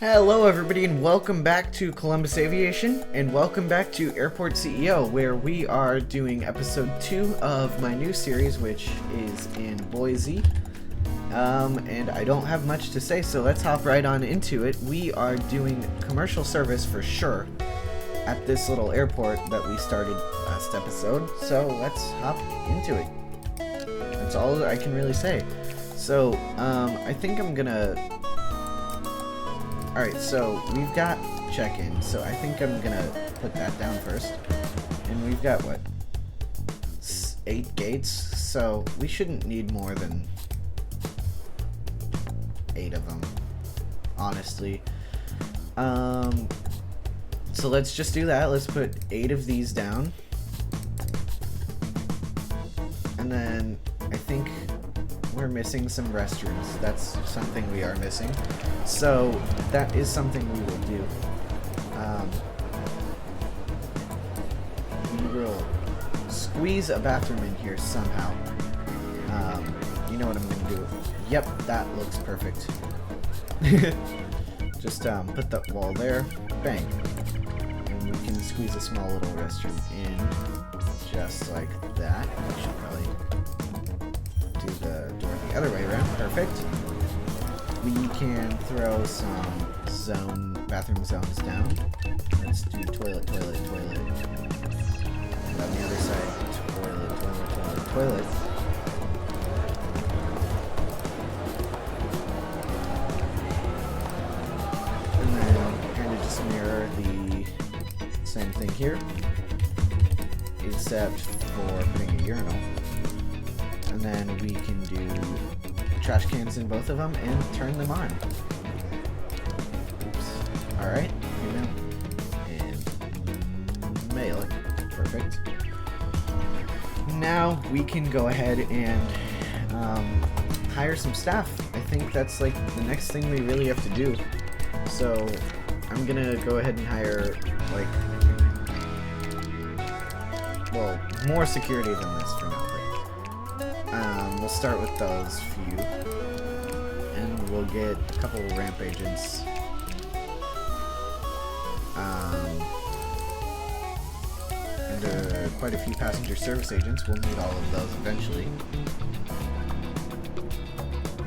Hello everybody and welcome back to Columbus Aviation and welcome back to Airport CEO, where we are doing episode 2 of my new series, which is in Boise. And I don't have much to say, so let's hop right on into it. We are doing commercial service for sure at this little airport that we started last episode, so let's hop into it. That's all I can really say. So, I think I'm gonna... Alright, so we've got check-in, so I think I'm gonna put that down first. And we've got, what, 8 gates? So we shouldn't need more than 8 of them, honestly. So let's just do that. Let's put 8 of these down. And then I think we're missing some restrooms. That's something we are missing. So that is something we will do. We will squeeze a bathroom in here somehow. You know what I'm gonna do? Yep, that looks perfect. Just put that wall there. Bang. And we can squeeze a small little restroom in just like that. We should probably do the door the other way around. Perfect. We can throw some bathroom zones down. Let's do toilet, toilet, toilet. And on the other side, toilet, toilet, toilet, toilet. And then kind of just mirror the same thing here, except for putting a urinal. And then we can do trash cans in both of them and turn them on. Oops. Alright, and mail it. Perfect. Now we can go ahead and hire some staff. I think that's like the next thing we really have to do. So I'm gonna go ahead and hire like, well, more security than this for now. We'll start with those few, and we'll get a couple ramp agents. And quite a few passenger service agents. We'll need all of those eventually,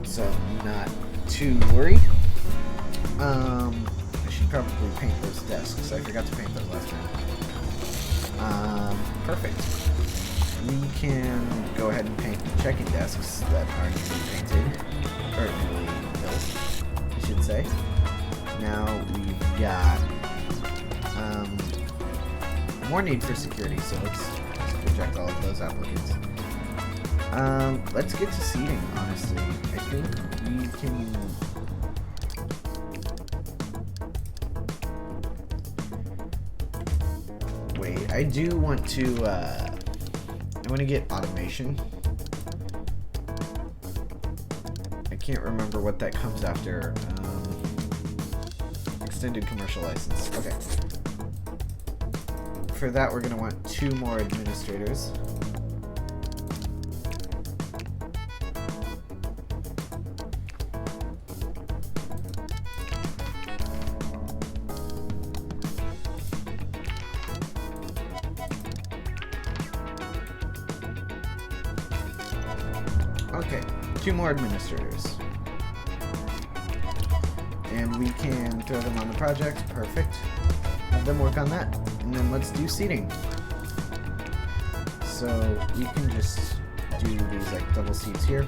so not to worry. I should probably paint those desks. I forgot to paint those last time. Perfect. We can go ahead and paint the check-in desks that are newly painted, or newly built, I should say. Now we've got more need for security, so let's reject all of those applicants. Let's get to seating, honestly. I think we can... Wait, I do want to, I want to get automation. I can't remember what that comes after. Extended commercial license. Okay. For that, we're going to want 2 more administrators. Okay, 2 more administrators. And we can throw them on the project. Perfect. Have them work on that. And then let's do seating. So we can just do these like double seats here.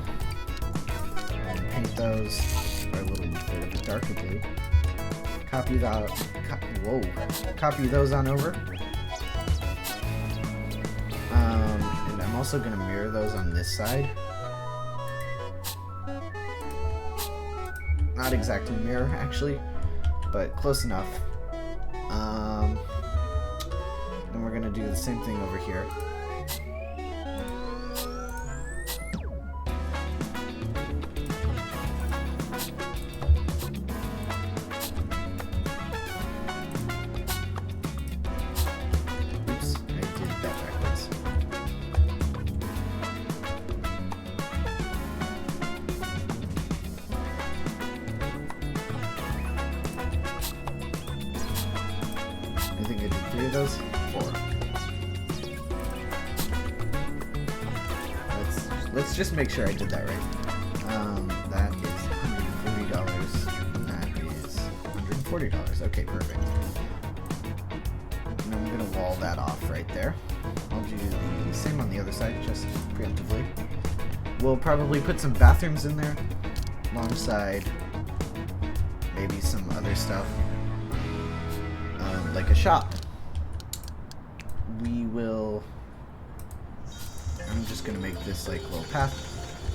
And paint those a little bit of a darker blue. Copy that. Copy those on over. And I'm also going to mirror those on this side. Not exactly mirror, actually, but close enough. Then we're gonna do the same thing over here. Oops, I did that backwards. I think I did 3 of those? 4. Let's just make sure I did that right. That is $140. And that is $140. Okay, perfect. And I'm gonna wall that off right there. I'll do the same on the other side, just preemptively. We'll probably put some bathrooms in there, alongside maybe some other stuff, like a shop. We will... I'm just gonna make this like little path.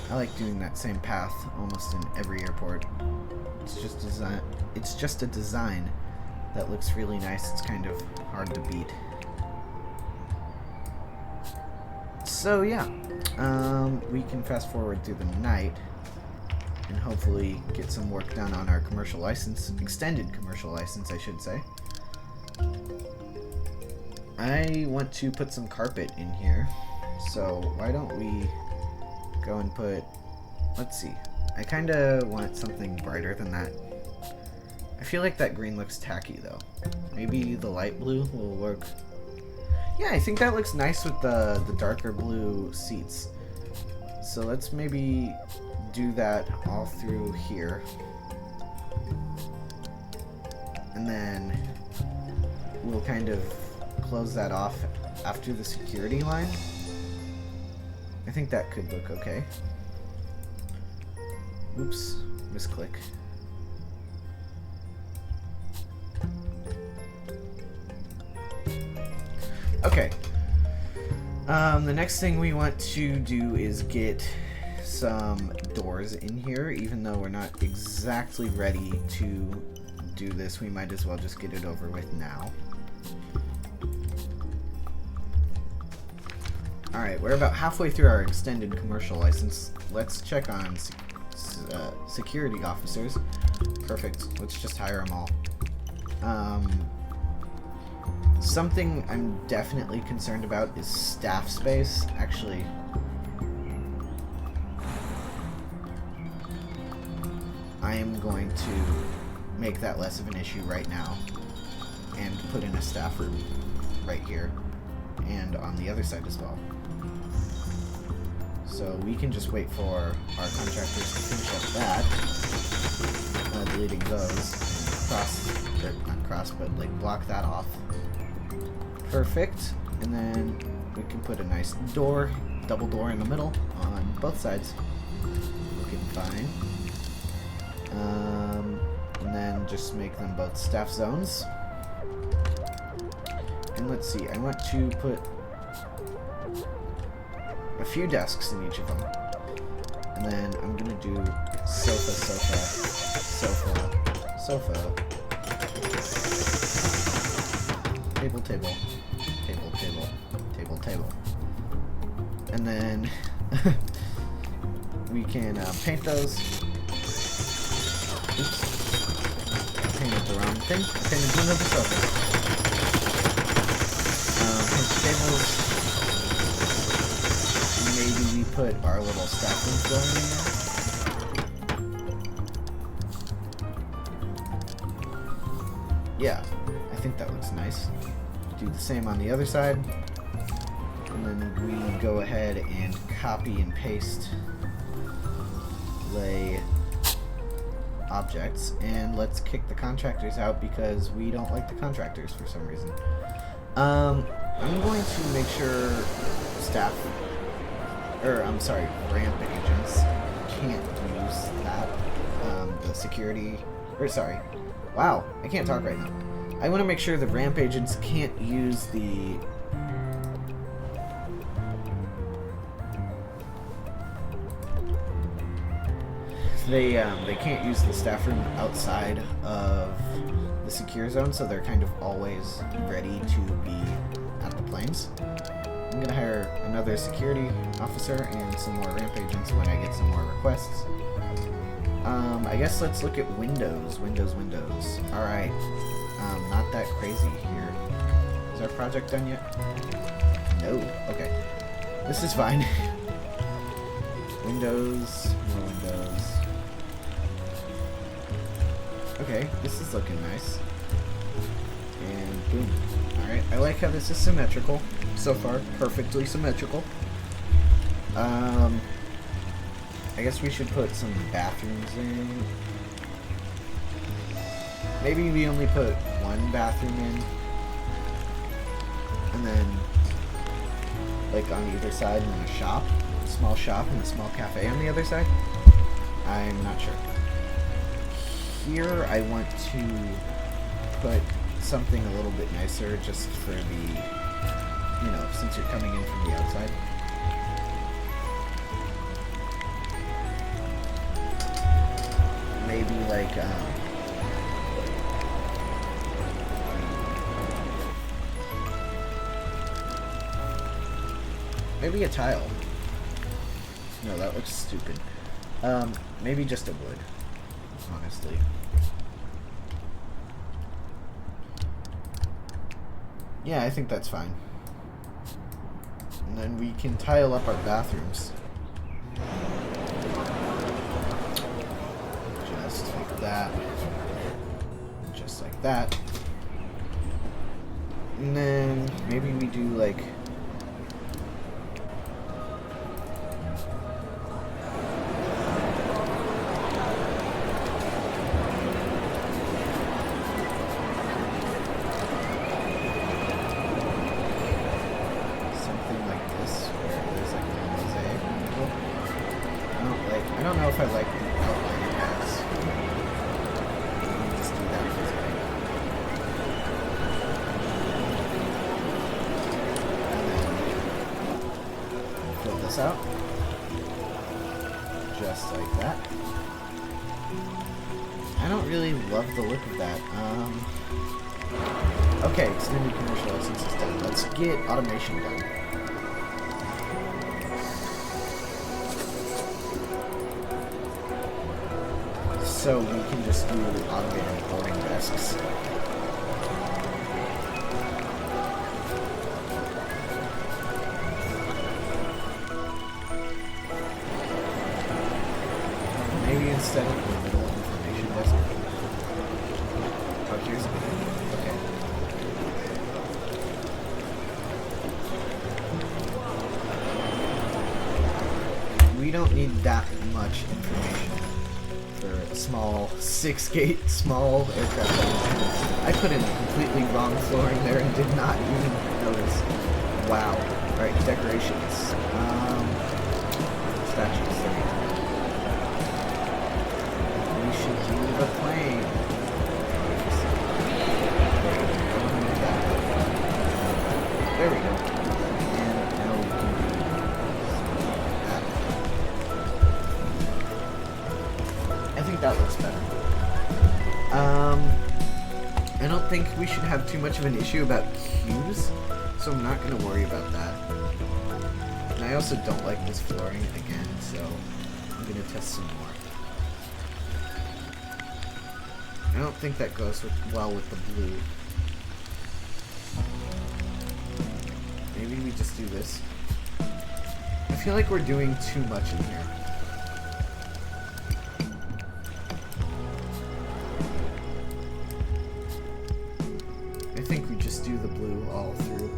I like doing that same path almost in every airport. It's just a design that looks really nice. It's kind of hard to beat. So yeah, we can fast forward through the night and hopefully get some work done on our commercial license, extended commercial license, I should say. I want to put some carpet in here, so why don't we go and put, let's see, I kind of want something brighter than that. I feel like that green looks tacky though. Maybe the light blue will work. Yeah, I think that looks nice with the darker blue seats. So let's maybe do that all through here. And then we'll kind of close that off after the security line. I think that could look okay. Oops, misclick. Okay. The next thing we want to do is get some doors in here. Even though we're not exactly ready to do this, we might as well just get it over with now. Alright, we're about halfway through our extended commercial license. Let's check on security officers. Perfect. Let's just hire them all. Something I'm definitely concerned about is staff space. Actually, I am going to make that less of an issue right now and put in a staff room right here and on the other side as well. So we can just wait for our contractors to finish up that, deleting those, and not cross, but like block that off. Perfect. And then we can put a nice door, double door in the middle on both sides. Looking fine. And then just make them both staff zones. And let's see, I want to put a few desks in each of them. And then I'm gonna do sofa, sofa, sofa, sofa, table, table, table, table, table, table. And then we can paint those. Oops. I painted the wrong thing. I painted one of the sofas. Paint the tables. Maybe we put our little staff room flooring in there. Yeah, I think that looks nice. Do the same on the other side. And then we go ahead and copy and paste lay objects, and let's kick the contractors out because we don't like the contractors for some reason. I'm going to make sure ramp agents can't use that. The security, wow, I can't talk right now. I want to make sure the ramp agents can't use the they can't use the staff room outside of the secure zone, so they're kind of always ready to be at the planes. I'm gonna hire another security officer and some more ramp agents when I get some more requests. I guess let's look at windows. Windows. Alright. Not that crazy here. Is our project done yet? No. Okay. This is fine. Windows. More windows. Okay, this is looking nice. And boom. Alright, I like how this is symmetrical. So far, perfectly symmetrical. I guess we should put some bathrooms in. Maybe we only put one bathroom in. And then, like on either side, and then a shop. A small shop and a small cafe on the other side. I'm not sure. Here I want to put something a little bit nicer just for the, you know, since you're coming in from the outside. Maybe like, maybe a tile. No, that looks stupid. Maybe just a wood, honestly. Yeah, I think that's fine. And then we can tile up our bathrooms. Just like that. Just like that. And then maybe we do like... I don't know if I like the outline it has. Let me just do that for a second. And then fill this out. Just like that. I don't really love the look of that. Okay, extended commercial license is done. Let's get automation done. So we can just do automated boarding desks. Maybe instead of the middle information desk. Oh, here's the okay. We don't need that much information. A small 6-gate small aircraft. I put in completely wrong flooring there and did not even notice. Wow. Alright, decorations. Statues. We should do the plane. There we go. And now we can do that. I think that looks better. I don't think we should have too much of an issue about cues, so I'm not going to worry about that. And I also don't like this flooring again, so I'm going to test some more. I don't think that goes well with the blue. Maybe we just do this. I feel like we're doing too much in here. I think we just do the blue all through.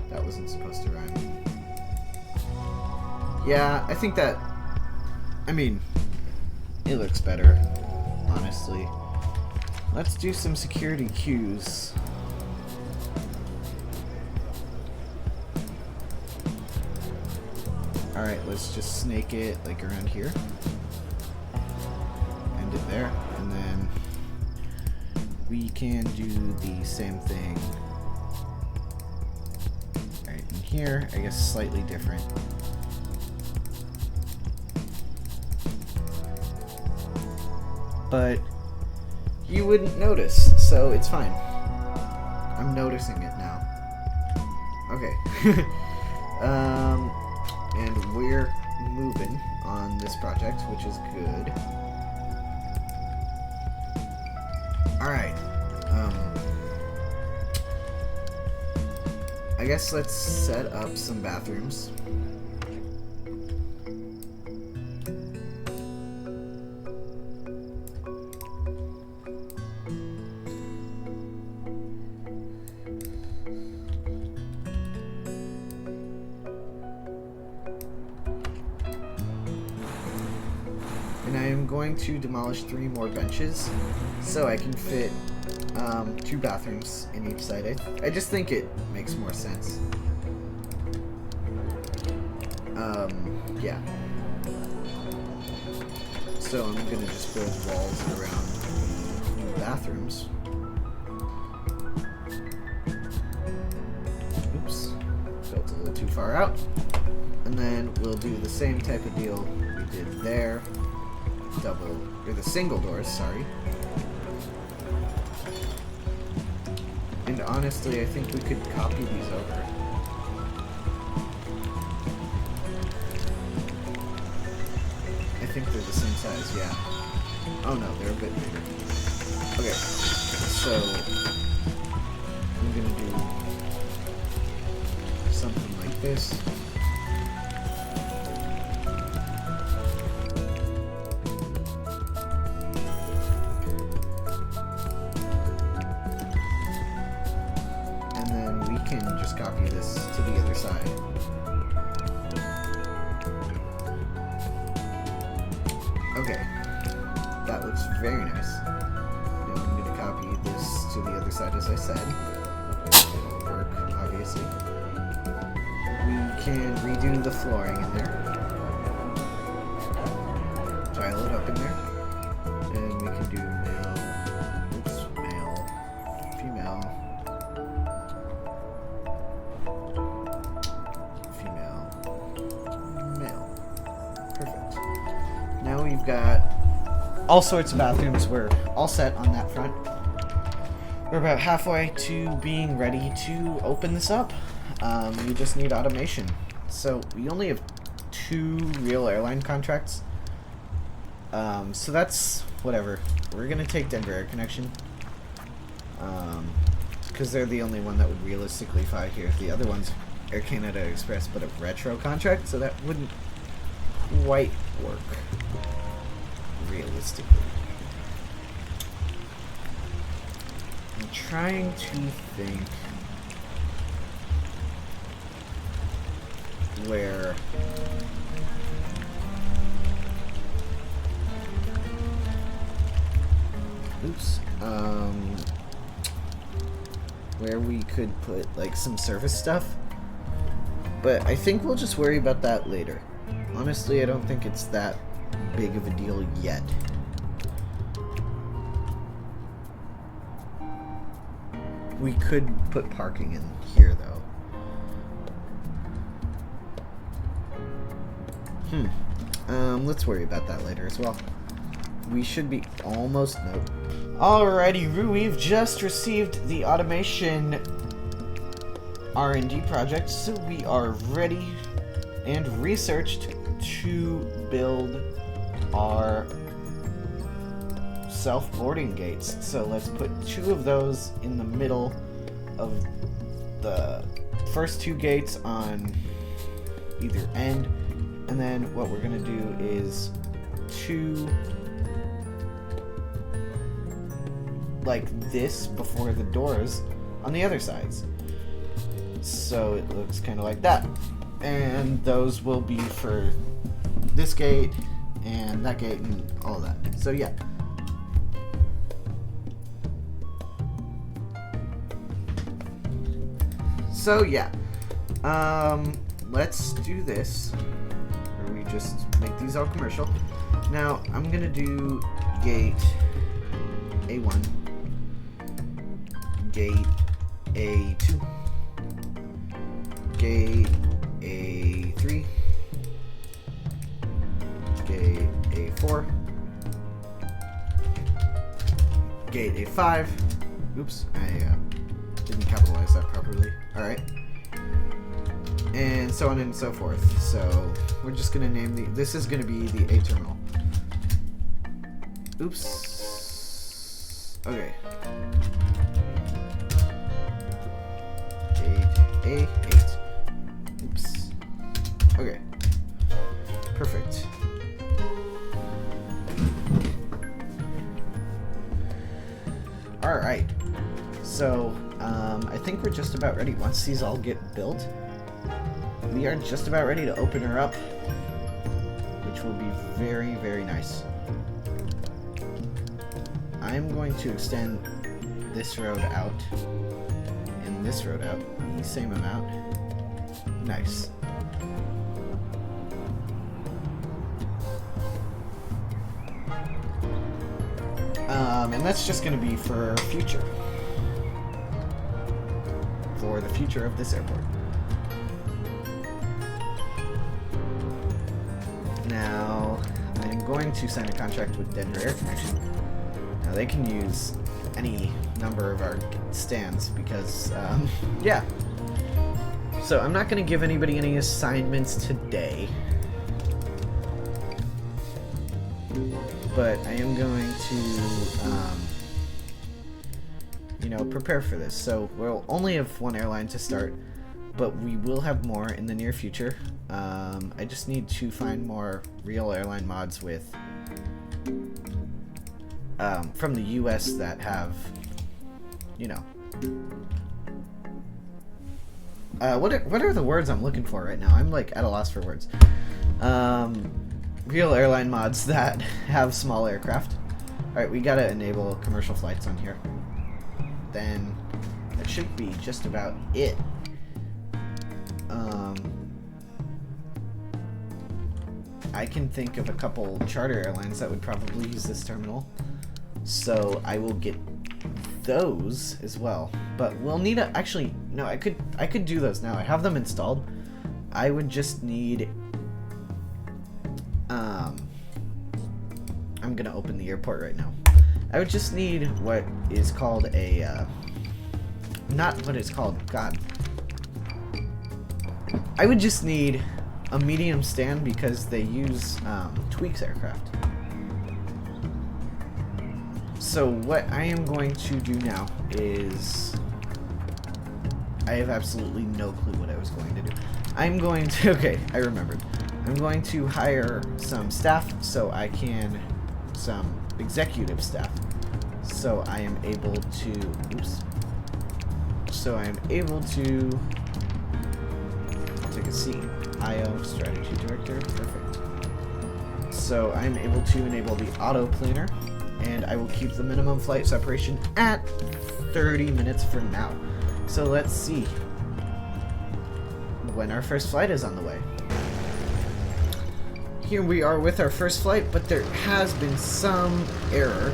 That wasn't supposed to rhyme. Yeah, I think that... I mean, it looks better, honestly. Let's do some security cues. Alright, let's just snake it like around here. End it there. And then we can do the same thing right in here. I guess slightly different. But you wouldn't notice, so it's fine. I'm noticing it now. Okay. And we're moving on this project, which is good. Alright. I guess let's set up some bathrooms. going to demolish 3 more benches so I can fit 2 bathrooms in each side. I just think it makes more sense. Yeah. So I'm gonna just build walls around the bathrooms. Oops, built a little too far out. And then we'll do the same type of deal we did there. The single doors, sorry. And honestly, I think we could copy these over. I think they're the same size, yeah. Oh no, they're a bit bigger. Okay, so I'm gonna do something like this. And then we can just copy this to the other side. Okay, that looks very nice. Now I'm going to copy this to the other side as I said. It'll work, obviously. We can redo the flooring in there. Tile it up in there. And we can do male, female, male. Perfect. Now we've got all sorts of bathrooms. We're all set on that front. We're about halfway to being ready to open this up. We just need automation. So we only have 2 real airline contracts. So that's whatever. We're gonna take Denver Air Connection. Because they're the only one that would realistically fly here. The other one's Air Canada Express, but a retro contract, so that wouldn't quite work realistically. I'm trying to think where where we could put like some service stuff, but I think we'll just worry about that later. Honestly, I don't think it's that big of a deal yet. We could put parking in here, though. Let's worry about that later as well. We should be almost... Nope. Alrighty, we've just received the automation R&D project, so we are ready and researched to build our self-boarding gates. So let's put 2 of those in the middle of the first 2 gates on either end, and then what we're gonna do is 2 like this before the doors on the other sides, so it looks kind of like that. And those will be for this gate and that gate and all of that. So yeah. So yeah. Let's do this. Or we just make these all commercial. Now I'm gonna do gate A1, gate A2, gate A3, gate A4, gate A5. Oops, I didn't capitalize that properly. Alright. And so on and so forth. So we're just gonna name this is gonna be the A terminal. Oops. Okay. A8. Oops. Okay. Perfect. Alright. So, I think we're just about ready. Once these all get built, we are just about ready to open her up, which will be very, very nice. I'm going to extend this road out and this road out the same amount. Nice. And that's just going to be for future. For the future of this airport. Now, I'm going to sign a contract with Denver Air Connection. Now, they can use any number of our stands because, yeah. So, I'm not going to give anybody any assignments today. But I am going to, you know, prepare for this. So we'll only have one airline to start, but we will have more in the near future. I just need to find more real airline mods with, from the US that have, you know, what are the words I'm looking for right now? I'm like at a loss for words. Real airline mods that have small aircraft. Alright, we gotta enable commercial flights on here. Then that should be just about it. I can think of a couple charter airlines that would probably use this terminal. So I will get those as well. But we'll need a actually no, I could do those now. I have them installed. I would just need I'm gonna open the airport right now. I would just need what is called a, not what it's called, God. I would just need a medium stand because they use, Tweaks aircraft. So what I am going to do now is, I have absolutely no clue what I was going to do. I'm going to, okay, I remembered. I'm going to hire some staff so I can, some executive staff, so I am able to, oops, so I am able to, I'll take a seat, IO strategy director, perfect. So I'm able to enable the auto planner, and I will keep the minimum flight separation at 30 minutes for now. So let's see when our first flight is on the way. Here we are with our first flight, but there has been some error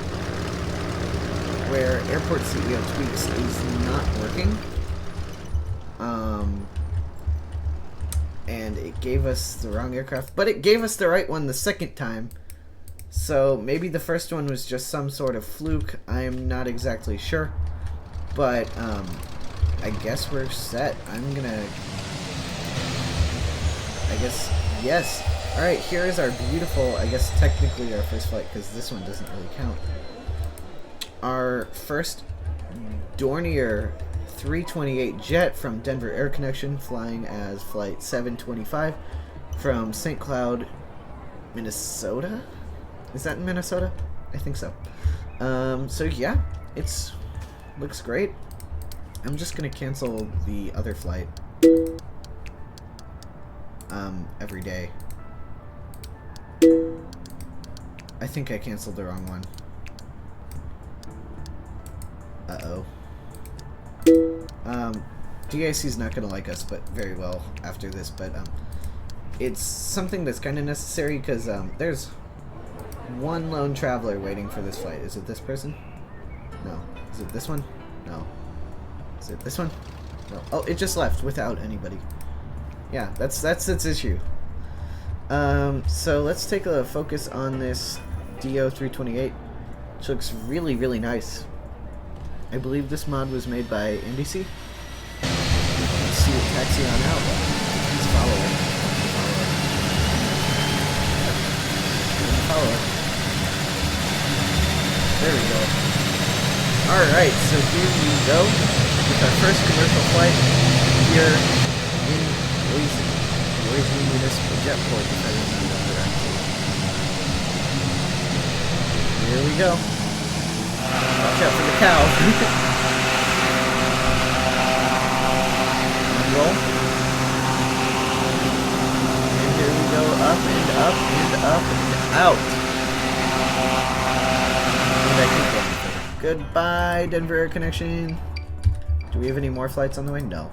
where Airport CEO Tweaks is not working. And it gave us the wrong aircraft, but it gave us the right one the second time. So maybe the first one was just some sort of fluke. I'm not exactly sure. But I guess we're set. I'm gonna, I guess, yes. Alright, here is our beautiful, I guess technically our first flight, because this one doesn't really count. Our first Dornier 328 jet from Denver Air Connection, flying as flight 725 from St. Cloud, Minnesota? Is that in Minnesota? I think so. So yeah, looks great. I'm just gonna cancel the other flight every day. I think I canceled the wrong one. Uh-oh. DIC's not gonna like us, but very well after this, but it's something that's kind of necessary because there's one lone traveler waiting for this flight. Is it this person? No. Is it this one? No. Is it this one? No. Oh, it just left without anybody. Yeah, that's its issue. So let's take a focus on this DO328, which looks really, really nice. I believe this mod was made by NBC. Let's see it taxi on out. Please follow it. Follow it. There we go. Alright, so here we go with our first commercial flight here in Boise Municipal Jetport, if I remember correctly. Here we go. Watch out for the cow. Roll. And here we go, up and up and up and out. And I keep going for Goodbye, Denver Air Connection. Do we have any more flights on the way? No.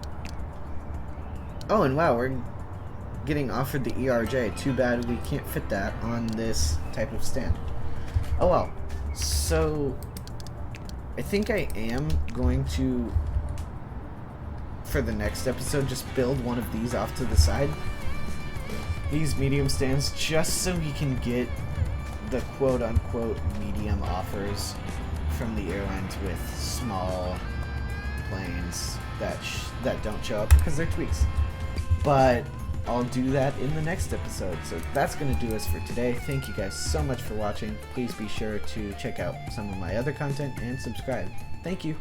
Oh, and wow, we're getting offered the ERJ. Too bad we can't fit that on this type of stand. Oh well. So, I think I am going to, for the next episode, just build one of these off to the side. These medium stands, just so we can get the quote-unquote medium offers from the airlines with small planes that don't show up because they're tweaks. But I'll do that in the next episode. So that's going to do us for today. Thank you guys so much for watching. Please be sure to check out some of my other content and subscribe. Thank you.